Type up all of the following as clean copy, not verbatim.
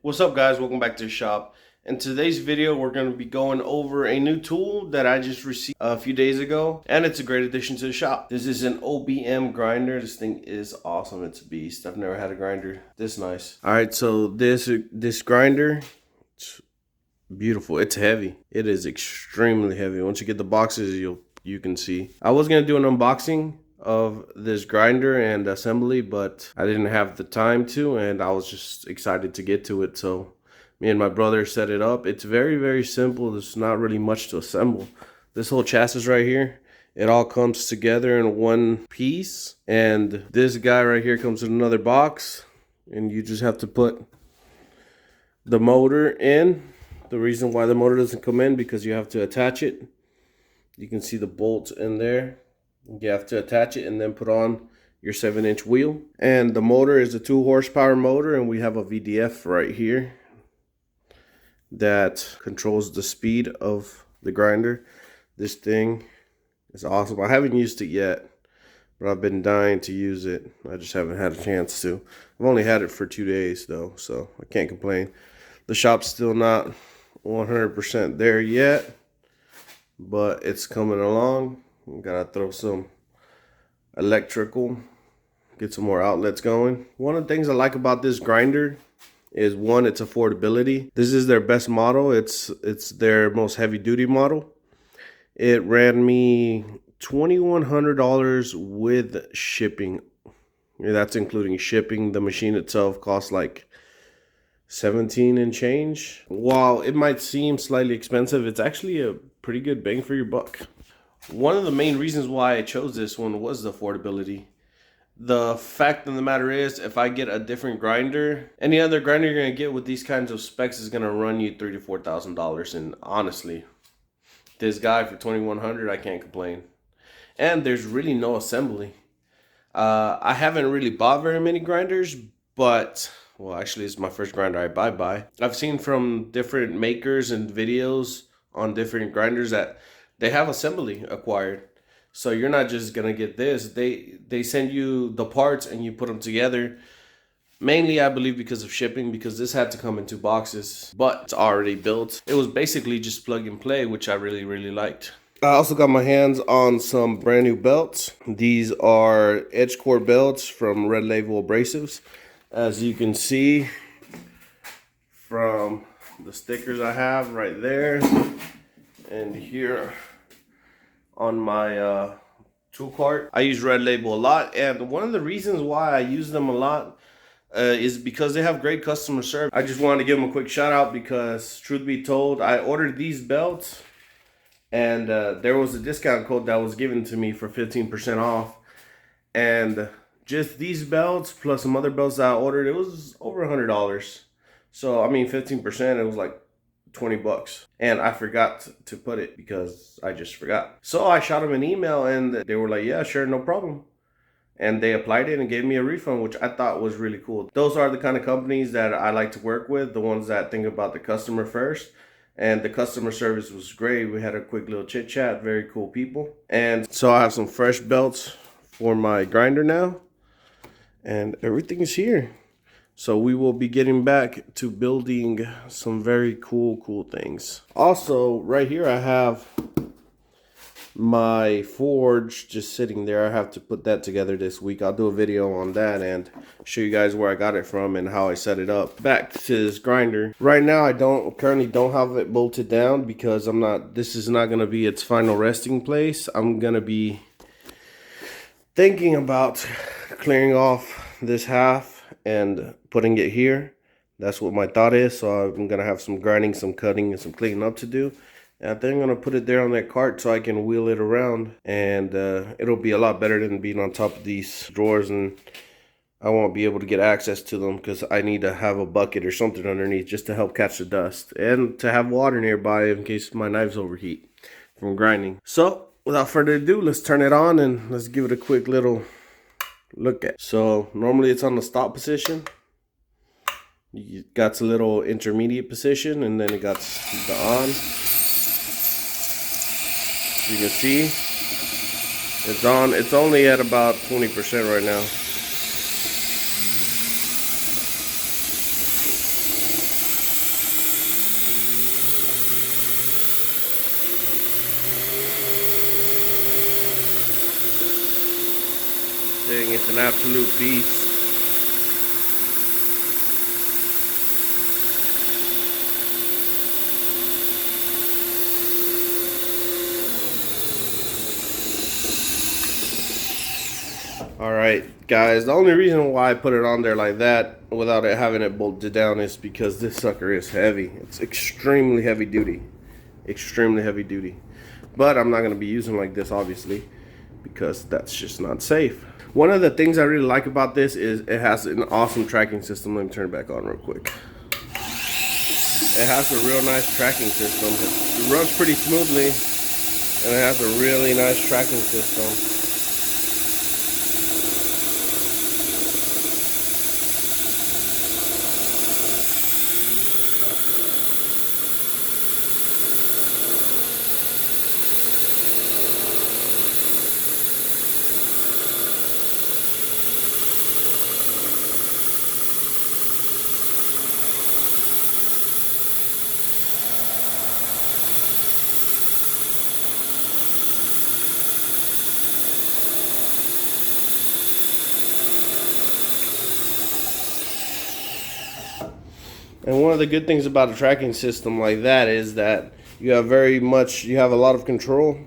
What's up, guys? Welcome back to the shop. In today's video, we're going to be going over a new tool that I just received a few days ago, and it's a great addition to the shop. This is an OBM grinder. This thing is awesome. It's a beast. I've never had a grinder this nice. All right, so this grinder, it's beautiful. It's heavy. It is extremely heavy. Once you get the boxes, you can see. I was going to do an unboxing of this grinder and assembly, but I didn't have the time to, and I was just excited to get to it. So me and my brother set it up. It's very simple. There's not really much to assemble. This whole chassis right here, it all comes together in one piece, and this guy right here comes in another box, and you just have to put the motor in. The reason why the motor doesn't come in, because you have to attach it. You can see the bolts in there. You have to attach it and then put on your 7-inch wheel. And the motor is a 2 horsepower motor, and we have a VDF right here that controls the speed of the grinder. This thing is awesome. I haven't used it yet, but I've been dying to use it. I just haven't had a chance to. I've only had it for 2 days though, so I can't complain. The shop's still not 100% there yet, but it's coming along. We gotta throw some electrical, get some more outlets going. One of the things I like about this grinder is, one, its affordability. This is their best model. It's their most heavy duty model. It ran me $2,100 with shipping. That's including shipping. The machine itself costs like 17 and change. While it might seem slightly expensive, it's actually a pretty good bang for your buck. One of the main reasons why I chose this one was the affordability. The fact of the matter is, if I get a different grinder, any other grinder you're going to get with these kinds of specs is going to run you $3,000 to $4,000. And honestly, this guy for $2,100, I can't complain. And there's really no assembly. I haven't really bought very many grinders, but, well, actually, it's my first grinder I buy. I've seen from different makers and videos on different grinders that they have assembly acquired. So you're not just gonna get this. They send you the parts and you put them together. Mainly, I believe, because of shipping, because this had to come in 2 boxes, but it's already built. It was basically just plug and play, which I really liked. I also got my hands on some brand new belts. These are edge core belts from Red Label Abrasives. As you can see from the stickers I have right there and here on my tool cart. I use Red Label a lot, and one of the reasons why I use them a lot is because they have great customer service. I just wanted to give them a quick shout out because, truth be told, I ordered these belts, and there was a discount code that was given to me for 15% off, and just these belts plus some other belts that I ordered, it was over $100. So I mean, 15%, it was like 20 bucks, and I forgot to put it because I just forgot. So I shot them an email, and they were like, yeah, sure, no problem. And they applied it and gave me a refund, which I thought was really cool. Those are the kind of companies that I like to work with, the ones that think about the customer first. And the customer service was great. We had a quick little chit chat, very cool people. And so I have some fresh belts for my grinder now, and everything is here. So we will be getting back to building some very cool things. Also, right here I have my forge just sitting there. I have to put that together this week. I'll do a video on that and show you guys where I got it from and how I set it up. Back to this grinder. Right now I currently don't have it bolted down because this is not going to be its final resting place. I'm going to be thinking about clearing off this half and putting it here. That's what my thought is. So I'm gonna have some grinding, some cutting, and some cleaning up to do. And I think I'm gonna put it there on that cart so I can wheel it around, and it'll be a lot better than being on top of these drawers, and I won't be able to get access to them because I need to have a bucket or something underneath just to help catch the dust and to have water nearby in case my knives overheat from grinding. So without further ado, let's turn it on and let's give it a quick little look at. So normally it's on the stop position. You got a little intermediate position, and then it got the on. You can see it's on. It's only at about 20% right now. thing is an absolute beast. Alright guys, the only reason why I put it on there like that without it having it bolted down is because this sucker is heavy. It's extremely heavy duty. Extremely heavy duty. But I'm not going to be using like this obviously, because that's just not safe. One of the things I really like about this is it has an awesome tracking system. Let me turn it back on real quick. It has a real nice tracking system. It runs pretty smoothly and it has a really nice tracking system. And one of the good things about a tracking system like that is that you have a lot of control.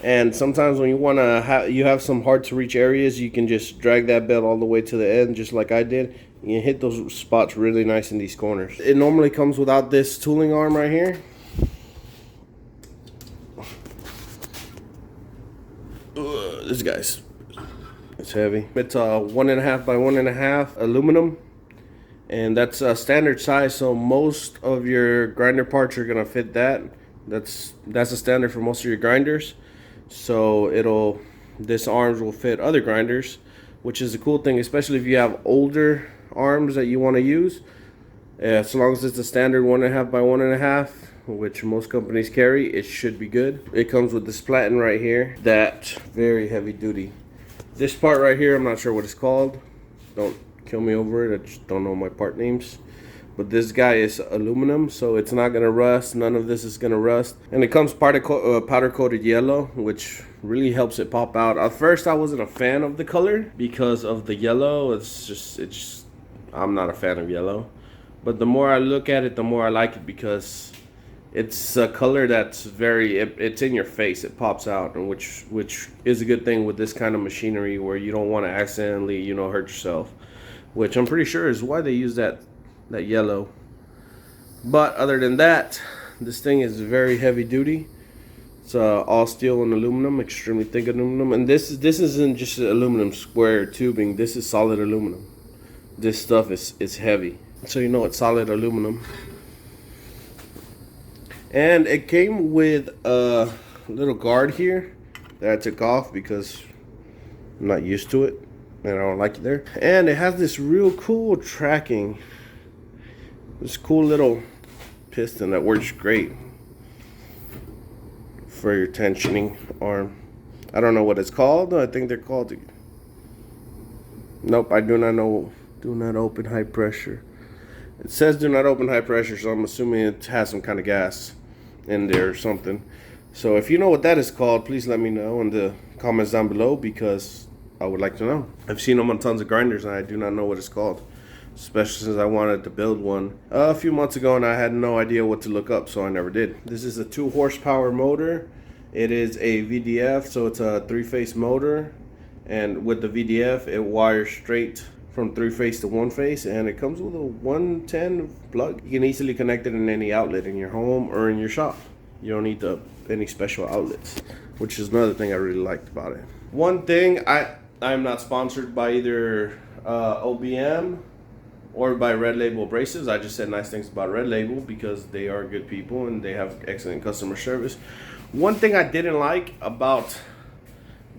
And sometimes when you want to you have some hard to reach areas, you can just drag that belt all the way to the end, just like I did. You hit those spots really nice in these corners. It normally comes without this tooling arm right here. This guy's, it's heavy. It's 1.5 by 1.5 aluminum. And that's a standard size, so most of your grinder parts are gonna fit that. That's a standard for most of your grinders. So this arms will fit other grinders, which is a cool thing, especially if you have older arms that you want to use. As long as it's a standard 1.5 by 1.5, which most companies carry, it should be good. It comes with this platen right here, that very heavy duty. This part right here, I'm not sure what it's called. Don't kill me over it, I just don't know my part names. But this guy is aluminum, so it's not gonna rust. None of this is gonna rust. And it comes powder coated yellow, which really helps it pop out. At first I wasn't a fan of the color because of the yellow. I'm not a fan of yellow. But the more I look at it, the more I like it, because it's a color that's it's in your face. It pops out, and which is a good thing with this kind of machinery, where you don't want to accidentally, hurt yourself. Which I'm pretty sure is why they use that yellow. But other than that, this thing is very heavy duty. It's all steel and aluminum, extremely thick aluminum. And this isn't just aluminum square tubing. This is solid aluminum. This stuff is heavy, so it's solid aluminum. And it came with a little guard here that I took off because I'm not used to it and I don't like it there. And it has this real cool tracking, this cool little piston that works great for your tensioning arm. I don't know what it's called. I think they're called, nope, I do not know. Do not open high pressure. It says do not open high pressure, so I'm assuming it has some kind of gas in there or something. So if you know what that is called, please let me know in the comments down below, because I would like to know. I've seen them on tons of grinders and I do not know what it's called, especially since I wanted to build one a few months ago and I had no idea what to look up, so I never did. This is a 2 horsepower motor. It is a VDF, so it's a 3-phase motor, and with the VDF it wires straight from 3-phase to 1-phase, and it comes with a 110 plug. You can easily connect it in any outlet in your home or in your shop. You don't need any special outlets, which is another thing I really liked about it. One thing, I'm not sponsored by either OBM or by Red Label Abrasives. I just said nice things about Red Label because they are good people and they have excellent customer service. One thing I didn't like about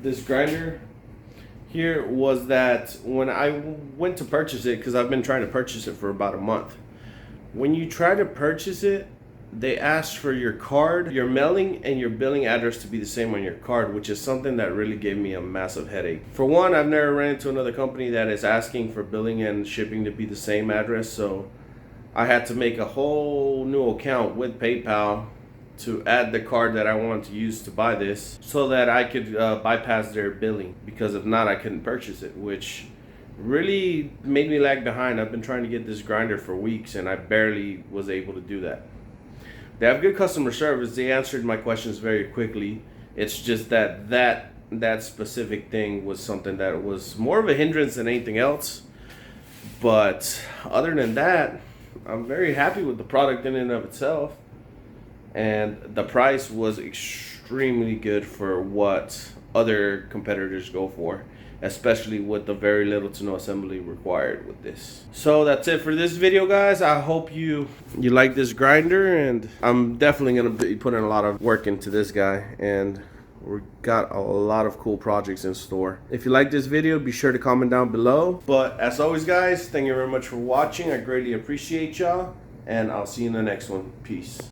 this grinder here was that when I went to purchase it, because I've been trying to purchase it for about a month, when you try to purchase it, they ask for your card, your mailing, and your billing address to be the same on your card, which is something that really gave me a massive headache. For one, I've never ran into another company that is asking for billing and shipping to be the same address, so I had to make a whole new account with PayPal to add the card that I wanted to use to buy this so that I could bypass their billing, because if not I couldn't purchase it, which really made me lag behind. I've been trying to get this grinder for weeks and I barely was able to do that. They have good customer service. They answered my questions very quickly. It's just that specific thing was something that was more of a hindrance than anything else. But other than that, I'm very happy with the product in and of itself. And the price was extremely good for what other competitors go for, especially with the very little to no assembly required with this. So that's it for this video, guys. I hope you like this grinder, and I'm definitely gonna be putting a lot of work into this guy, and we got a lot of cool projects in store. If you like this video, be sure to comment down below. But as always, guys, thank you very much for watching. I greatly appreciate y'all, and I'll see you in the next one. Peace.